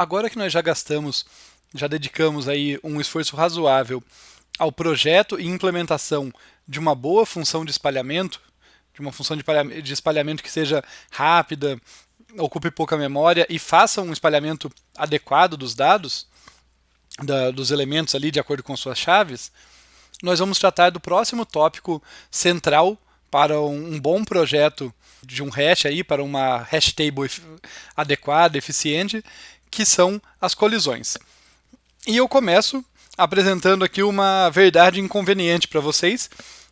Agora que nós já dedicamos aí um esforço razoável ao projeto e implementação de uma boa função de espalhamento, de uma função de espalhamento que seja rápida, ocupe pouca memória e faça um espalhamento adequado dos dados, dos elementos ali de acordo com suas chaves, nós vamos tratar do próximo tópico central para um bom projeto de um hash aí, para uma hash table adequada, eficiente, que são as colisões. E eu começo apresentando aqui uma verdade inconveniente para vocês,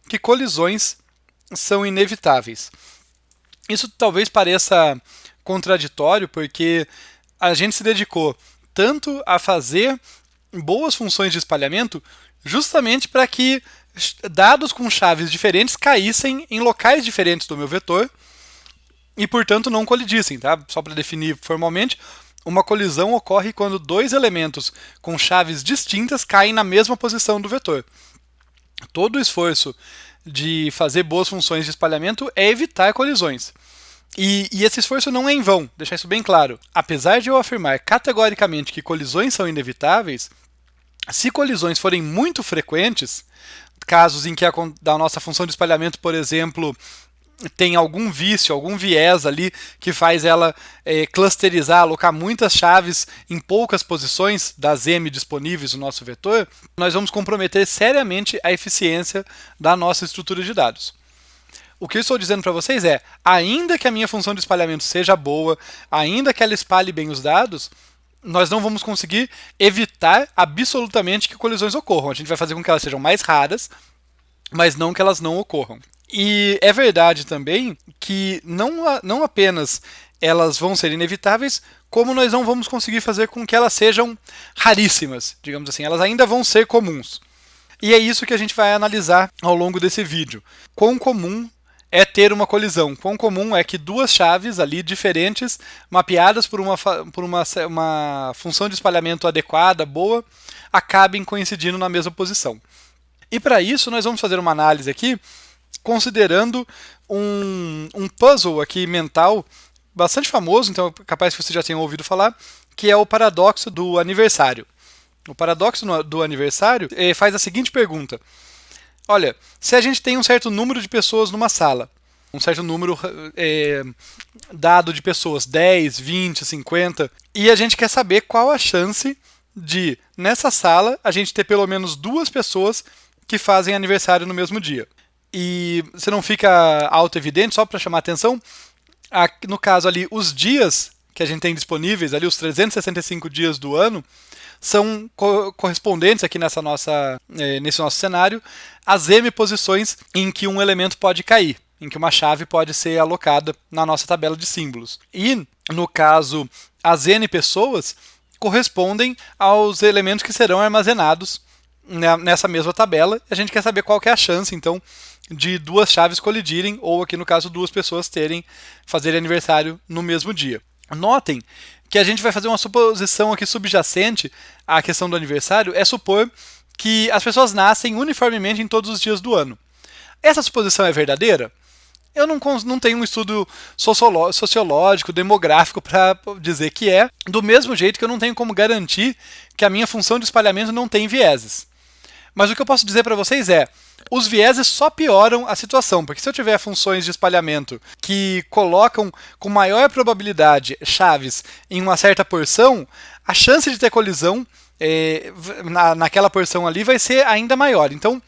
que colisões são inevitáveis. Isso talvez pareça contraditório, porque a gente se dedicou tanto a fazer boas funções de espalhamento justamente para que dados com chaves diferentes caíssem em locais diferentes do meu vetor e, portanto, não colidissem. Tá? Só para definir formalmente, uma colisão ocorre quando dois elementos com chaves distintas caem na mesma posição do vetor. Todo o esforço de fazer boas funções de espalhamento é evitar colisões. E esse esforço não é em vão, deixar isso bem claro. Apesar de eu afirmar categoricamente que colisões são inevitáveis, se colisões forem muito frequentes, casos em que da nossa função de espalhamento, por exemplo, tem algum vício, algum viés ali que faz ela clusterizar, alocar muitas chaves em poucas posições das M disponíveis no nosso vetor, nós vamos comprometer seriamente a eficiência da nossa estrutura de dados. O que eu estou dizendo para vocês é, ainda que a minha função de espalhamento seja boa, ainda que ela espalhe bem os dados, nós não vamos conseguir evitar absolutamente que colisões ocorram. A gente vai fazer com que elas sejam mais raras, mas não que elas não ocorram. E é verdade também que não apenas elas vão ser inevitáveis, como nós não vamos conseguir fazer com que elas sejam raríssimas, digamos assim. Elas ainda vão ser comuns. E é isso que a gente vai analisar ao longo desse vídeo. Quão comum é ter uma colisão. Quão comum é que duas chaves ali diferentes, mapeadas por uma função de espalhamento adequada, boa, acabem coincidindo na mesma posição. E para isso nós vamos fazer uma análise aqui, considerando um puzzle aqui mental bastante famoso, então é capaz que você já tenha ouvido falar, que é o paradoxo do aniversário. O paradoxo do aniversário faz a seguinte pergunta. Olha, se a gente tem um certo número de pessoas numa sala, um certo número dado de pessoas, 10, 20, 50, e a gente quer saber qual a chance de, nessa sala, a gente ter pelo menos duas pessoas que fazem aniversário no mesmo dia. E se não fica auto-evidente, só para chamar a atenção, no caso ali, os dias que a gente tem disponíveis, ali os 365 dias do ano, são correspondentes aqui nesse nosso cenário às M posições em que um elemento pode cair, em que uma chave pode ser alocada na nossa tabela de símbolos. E, no caso, as N pessoas correspondem aos elementos que serão armazenados nessa mesma tabela. A gente quer saber qual que é a chance, então, de duas chaves colidirem, ou aqui no caso, duas pessoas fazerem aniversário no mesmo dia. Notem que a gente vai fazer uma suposição aqui subjacente à questão do aniversário, é supor que as pessoas nascem uniformemente em todos os dias do ano. Essa suposição é verdadeira? Eu não tenho um estudo sociológico, demográfico para dizer que é, do mesmo jeito que eu não tenho como garantir que a minha função de espalhamento não tem vieses. Mas o que eu posso dizer para vocês é, os vieses só pioram a situação, porque se eu tiver funções de espalhamento que colocam com maior probabilidade chaves em uma certa porção, a chance de ter colisão naquela porção ali vai ser ainda maior. Então,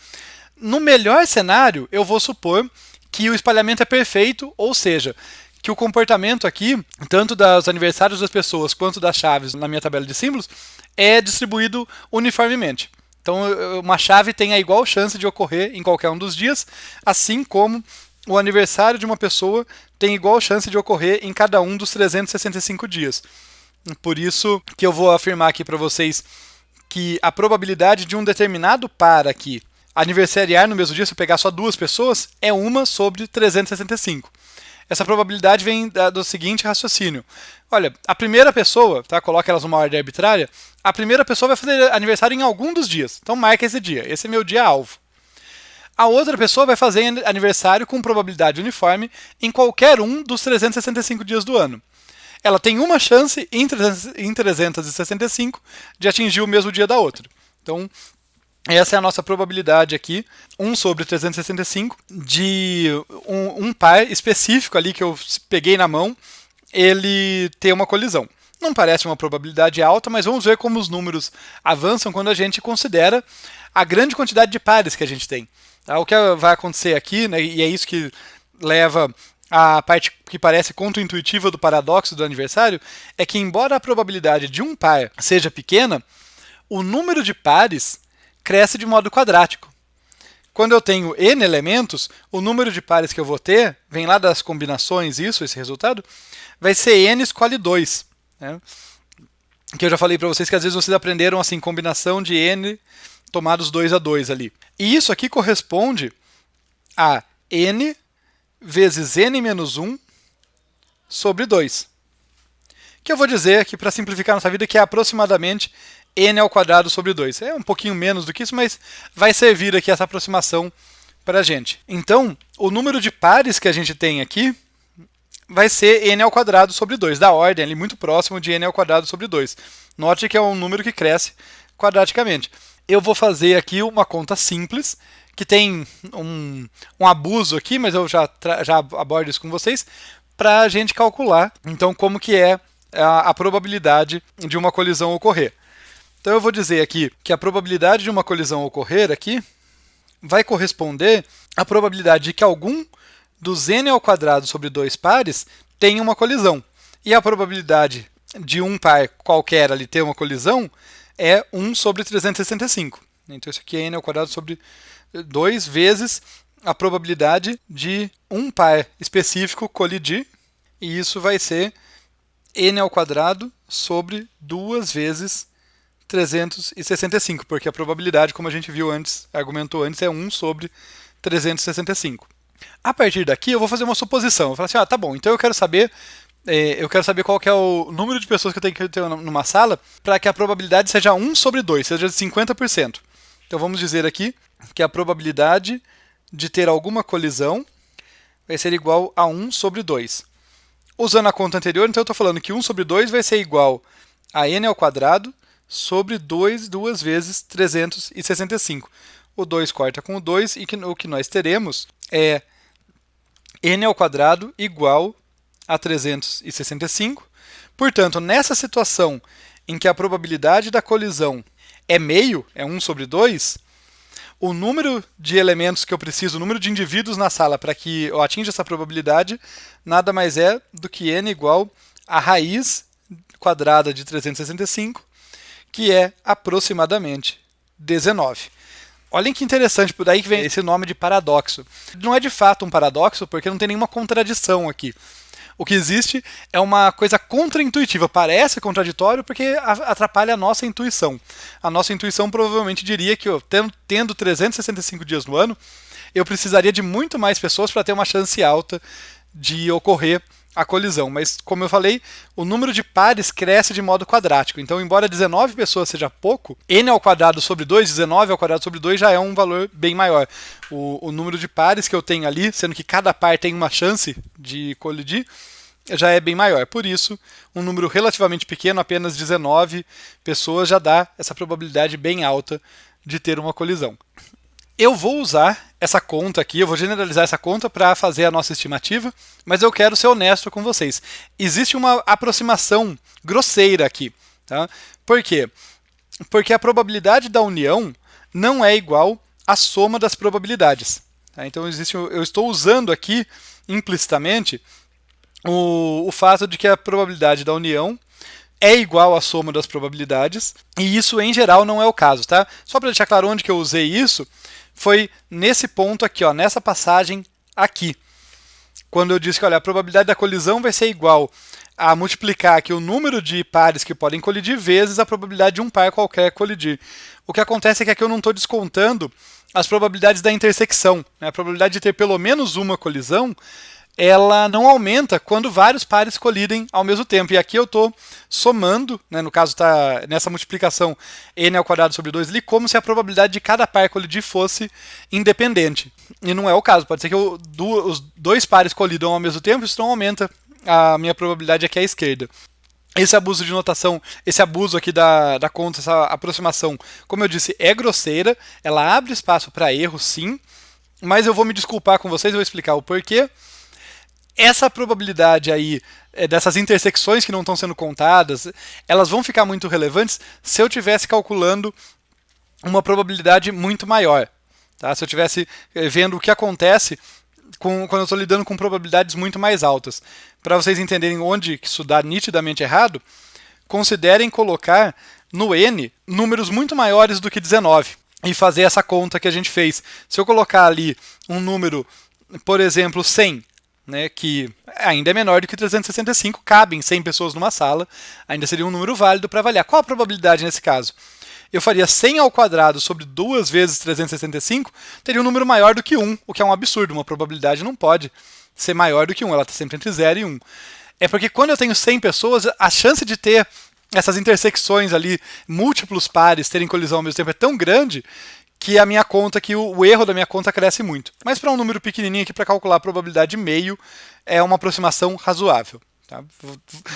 no melhor cenário, eu vou supor que o espalhamento é perfeito, ou seja, que o comportamento aqui, tanto dos aniversários das pessoas quanto das chaves na minha tabela de símbolos, é distribuído uniformemente. Então, uma chave tem a igual chance de ocorrer em qualquer um dos dias, assim como o aniversário de uma pessoa tem igual chance de ocorrer em cada um dos 365 dias. Por isso que eu vou afirmar aqui para vocês que a probabilidade de um determinado par aqui aniversariar no mesmo dia, se eu pegar só duas pessoas, é 1 sobre 365. Essa probabilidade vem do seguinte raciocínio. Olha, a primeira pessoa, tá, coloca elas numa ordem arbitrária, a primeira pessoa vai fazer aniversário em algum dos dias. Então marca esse dia. Esse é meu dia-alvo. A outra pessoa vai fazer aniversário com probabilidade uniforme em qualquer um dos 365 dias do ano. ela tem uma chance em 365 de atingir o mesmo dia da outra. Então, essa é a nossa probabilidade aqui, 1 sobre 365, de um par específico ali que eu peguei na mão, ele ter uma colisão. Não parece uma probabilidade alta, mas vamos ver como os números avançam quando a gente considera a grande quantidade de pares que a gente tem. Tá? O que vai acontecer aqui, né, e é isso que leva a parte que parece contra-intuitiva do paradoxo do aniversário, é que embora a probabilidade de um par seja pequena, o número de pares cresce de modo quadrático. Quando eu tenho n elementos, o número de pares que eu vou ter, vem lá das combinações, esse resultado, vai ser n escolhe 2. Né? Que eu já falei para vocês que às vezes vocês aprenderam assim, combinação de n tomados 2 a 2 ali. E isso aqui corresponde a n vezes n menos 1 sobre 2. Que eu vou dizer aqui, para simplificar nossa vida, que é aproximadamente n ao quadrado sobre 2. É um pouquinho menos do que isso, mas vai servir aqui essa aproximação para a gente. Então, o número de pares que a gente tem aqui vai ser n ao quadrado sobre 2, da ordem ali muito próximo de n ao quadrado sobre 2. Note que é um número que cresce quadraticamente. Eu vou fazer aqui uma conta simples, que tem um abuso aqui, mas eu já abordo isso com vocês, para a gente calcular, então, como que é a probabilidade de uma colisão ocorrer. Então eu vou dizer aqui que a probabilidade de uma colisão ocorrer aqui vai corresponder à probabilidade de que algum dos n ao quadrado sobre 2 pares tenha uma colisão. E a probabilidade de um par qualquer ali ter uma colisão é 1 sobre 365. Então isso aqui é n ao quadrado sobre 2 vezes a probabilidade de um par específico colidir, e isso vai ser n ao quadrado sobre 2 vezes 365, porque a probabilidade, como a gente viu antes, argumentou antes, é 1 sobre 365. A partir daqui, eu vou fazer uma suposição. Eu vou falar assim, tá bom, então eu quero saber qual que é o número de pessoas que eu tenho que ter numa sala para que a probabilidade seja 1 sobre 2, seja de 50%. Então vamos dizer aqui que a probabilidade de ter alguma colisão vai ser igual a 1 sobre 2. Usando a conta anterior, então eu estou falando que 1 sobre 2 vai ser igual a n ao quadrado sobre 2 vezes 365. O 2 corta com o 2 e o que nós teremos é n ao quadrado igual a 365. Portanto, nessa situação em que a probabilidade da colisão é meio, é 1 sobre 2, o número de elementos que eu preciso, o número de indivíduos na sala para que eu atinja essa probabilidade, nada mais é do que n igual a raiz quadrada de 365, que é aproximadamente 19. Olhem que interessante, por daí que vem esse nome de paradoxo. Não é de fato um paradoxo, porque não tem nenhuma contradição aqui. O que existe é uma coisa contraintuitiva. Parece contraditório porque atrapalha a nossa intuição. A nossa intuição provavelmente diria que, tendo 365 dias no ano, eu precisaria de muito mais pessoas para ter uma chance alta de ocorrer a colisão. Mas, como eu falei, o número de pares cresce de modo quadrático. Então, embora 19 pessoas seja pouco, n ao quadrado sobre 2, 19 ao quadrado sobre 2 já é um valor bem maior. O número de pares que eu tenho ali, sendo que cada par tem uma chance de colidir, já é bem maior. Por isso, um número relativamente pequeno, apenas 19 pessoas, já dá essa probabilidade bem alta de ter uma colisão. Eu vou usar essa conta aqui, eu vou generalizar essa conta para fazer a nossa estimativa, mas eu quero ser honesto com vocês. Existe uma aproximação grosseira aqui. Tá? Por quê? Porque a probabilidade da união não é igual à soma das probabilidades. Tá? Então eu estou usando aqui implicitamente o fato de que a probabilidade da união é igual à soma das probabilidades, e isso em geral não é o caso. Tá? Só para deixar claro onde que eu usei isso, foi nesse ponto aqui, ó, nessa passagem aqui. Quando eu disse que olha, a probabilidade da colisão vai ser igual a multiplicar aqui o número de pares que podem colidir vezes a probabilidade de um par qualquer colidir. O que acontece é que aqui eu não estou descontando as probabilidades da intersecção. Né? A probabilidade de ter pelo menos uma colisão, ela não aumenta quando vários pares colidem ao mesmo tempo. E aqui eu estou somando, né, no caso está nessa multiplicação n ao quadrado sobre 2 ali, como se a probabilidade de cada par colidir fosse independente. E não é o caso. Pode ser que os dois pares colidam ao mesmo tempo, isso não aumenta a minha probabilidade aqui à esquerda. Esse abuso de notação, esse abuso aqui da conta, essa aproximação, como eu disse, é grosseira, ela abre espaço para erro, sim, mas eu vou me desculpar com vocês, eu vou explicar o porquê. Essa probabilidade aí, dessas intersecções que não estão sendo contadas, elas vão ficar muito relevantes se eu estivesse calculando uma probabilidade muito maior. Tá? Se eu estivesse vendo o que acontece quando eu estou lidando com probabilidades muito mais altas. Para vocês entenderem onde isso dá nitidamente errado, considerem colocar no N números muito maiores do que 19 e fazer essa conta que a gente fez. Se eu colocar ali um número, por exemplo, 100, né, que ainda é menor do que 365, cabem 100 pessoas numa sala, ainda seria um número válido para avaliar. Qual a probabilidade nesse caso? Eu faria 100 ao quadrado sobre 2 vezes 365, teria um número maior do que 1, o que é um absurdo. Uma probabilidade não pode ser maior do que 1, ela está sempre entre 0 e 1. É porque quando eu tenho 100 pessoas, a chance de ter essas intersecções ali, múltiplos pares terem colisão ao mesmo tempo é tão grande que a minha conta, que o erro da minha conta cresce muito. Mas para um número pequenininho aqui, para calcular a probabilidade meio, é uma aproximação razoável. Tá?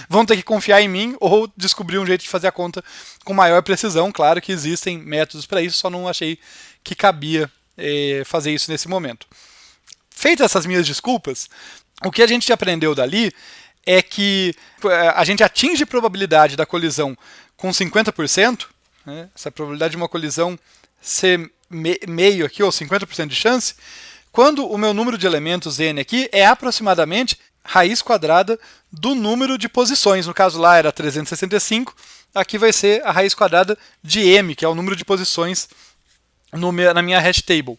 Vão ter que confiar em mim ou descobrir um jeito de fazer a conta com maior precisão. Claro que existem métodos para isso, só não achei que cabia fazer isso nesse momento. Feitas essas minhas desculpas, o que a gente aprendeu dali é que a gente atinge a probabilidade da colisão com 50%, né? Essa probabilidade de uma colisão ser meio aqui, ou 50% de chance, quando o meu número de elementos n aqui é aproximadamente raiz quadrada do número de posições. No caso lá era 365, aqui vai ser a raiz quadrada de m, que é o número de posições na minha hash table.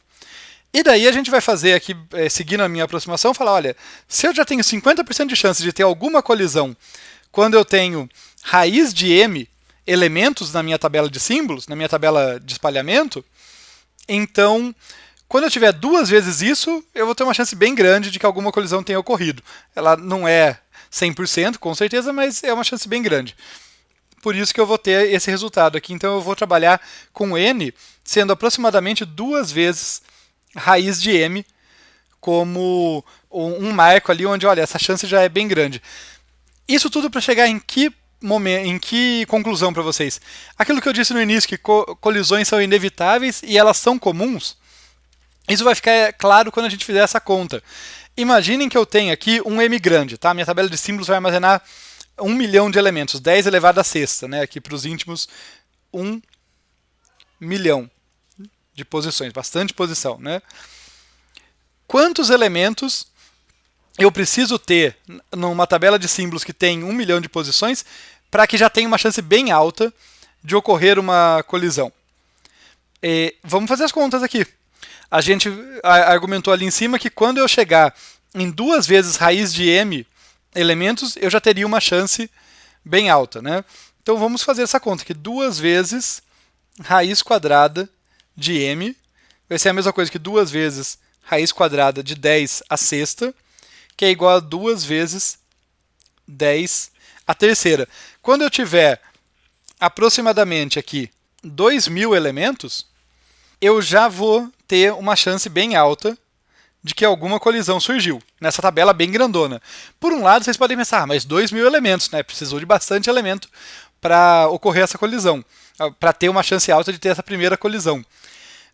E daí a gente vai fazer aqui, seguindo a minha aproximação, falar, olha, se eu já tenho 50% de chance de ter alguma colisão quando eu tenho raiz de m elementos na minha tabela de símbolos, na minha tabela de espalhamento, então, quando eu tiver 2 vezes isso, eu vou ter uma chance bem grande de que alguma colisão tenha ocorrido. Ela não é 100%, com certeza, mas é uma chance bem grande. Por isso que eu vou ter esse resultado aqui. Então, eu vou trabalhar com n sendo aproximadamente 2 vezes raiz de m como um marco ali onde, olha, essa chance já é bem grande. Isso tudo para chegar em que conclusão para vocês? Aquilo que eu disse no início, que colisões são inevitáveis e elas são comuns, isso vai ficar claro quando a gente fizer essa conta. Imaginem que eu tenho aqui um m grande, tá? Minha tabela de símbolos vai armazenar 1 milhão de elementos, 10 elevado à sexta, né? Aqui para os íntimos, 1 milhão de posições, bastante posição, né? Quantos elementos eu preciso ter numa tabela de símbolos que tem 1 milhão de posições para que já tenha uma chance bem alta de ocorrer uma colisão? Vamos fazer as contas aqui. A gente argumentou ali em cima que quando eu chegar em 2 vezes raiz de m elementos, eu já teria uma chance bem alta, né? Então vamos fazer essa conta, que 2 vezes raiz quadrada de m vai ser a mesma coisa que 2 vezes raiz quadrada de 10 à sexta, que é igual a 2 vezes 10 à terceira. Quando eu tiver aproximadamente aqui 2.000 elementos, eu já vou ter uma chance bem alta de que alguma colisão surgiu, nessa tabela bem grandona. Por um lado, vocês podem pensar, mas 2.000 elementos, né? Precisou de bastante elemento para ocorrer essa colisão, para ter uma chance alta de ter essa primeira colisão.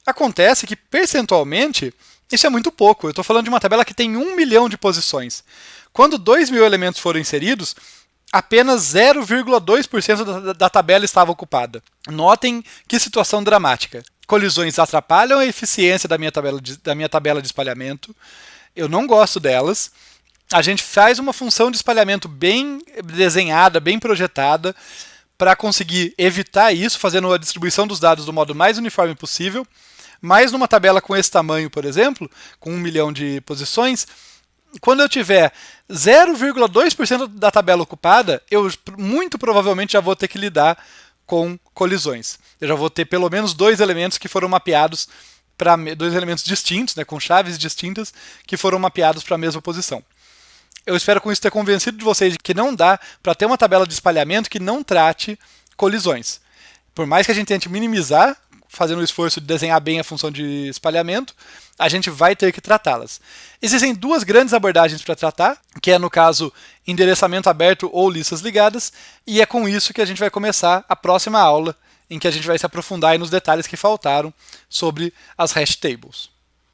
Acontece que, percentualmente, isso é muito pouco. Eu estou falando de uma tabela que tem 1 milhão de posições. Quando 2.000 elementos foram inseridos, apenas 0,2% da tabela estava ocupada. Notem que situação dramática. Colisões atrapalham a eficiência da minha tabela de espalhamento. Eu não gosto delas. A gente faz uma função de espalhamento bem desenhada, bem projetada, para conseguir evitar isso, fazendo a distribuição dos dados do modo mais uniforme possível. Mas numa tabela com esse tamanho, por exemplo, com 1 milhão de posições, quando eu tiver 0,2% da tabela ocupada, eu muito provavelmente já vou ter que lidar com colisões. Eu já vou ter pelo menos 2 elementos que foram mapeados para 2 elementos distintos, né, com chaves distintas, que foram mapeados para a mesma posição. Eu espero com isso ter convencido de vocês de que não dá para ter uma tabela de espalhamento que não trate colisões. Por mais que a gente tente minimizar fazendo o esforço de desenhar bem a função de espalhamento, a gente vai ter que tratá-las. Existem duas grandes abordagens para tratar, que é, no caso, endereçamento aberto ou listas ligadas, e é com isso que a gente vai começar a próxima aula, em que a gente vai se aprofundar nos detalhes que faltaram sobre as hash tables.